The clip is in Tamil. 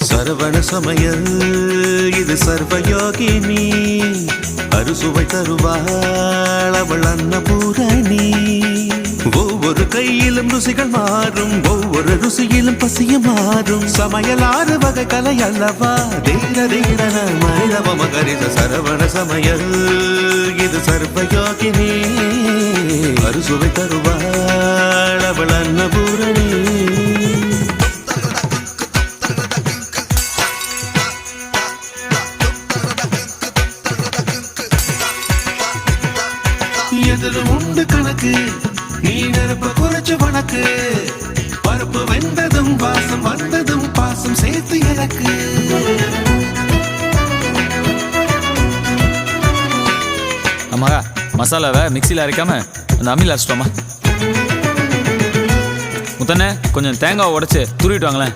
சரவண சமையல் இது சர்வயோகினி அறுசுவை தருவாள் அவள் அன்னபூரணி. ஒவ்வொரு கையிலும் ருசிகள் மாறும், ஒவ்வொரு ருசியிலும் பசியும் மாறும். சமையல் 6 வகை கலை அல்லவா, தீர தீரன மனிதவ மகரித சரவண சமையல் இது சர்வயோகினி அறுசுவை தருவாள் அவள் அன்னபூரணி. எதில் உண்டு கணக்கு, நீ நெருப்ப குறைச்சு வணக்கு. பருப்பு வெந்ததும் வாசம் வந்ததும் பாசம் சேர்த்து எனக்கு. ஆமாக்கா, மசாலாவை மிக்சியில் அரைக்காம அந்த அம்மியில் அரைச்சிட்டோமா. முத்தண்ணே கொஞ்சம் தேங்காவை உடைச்சு துருவிட்டு வாங்களேன்.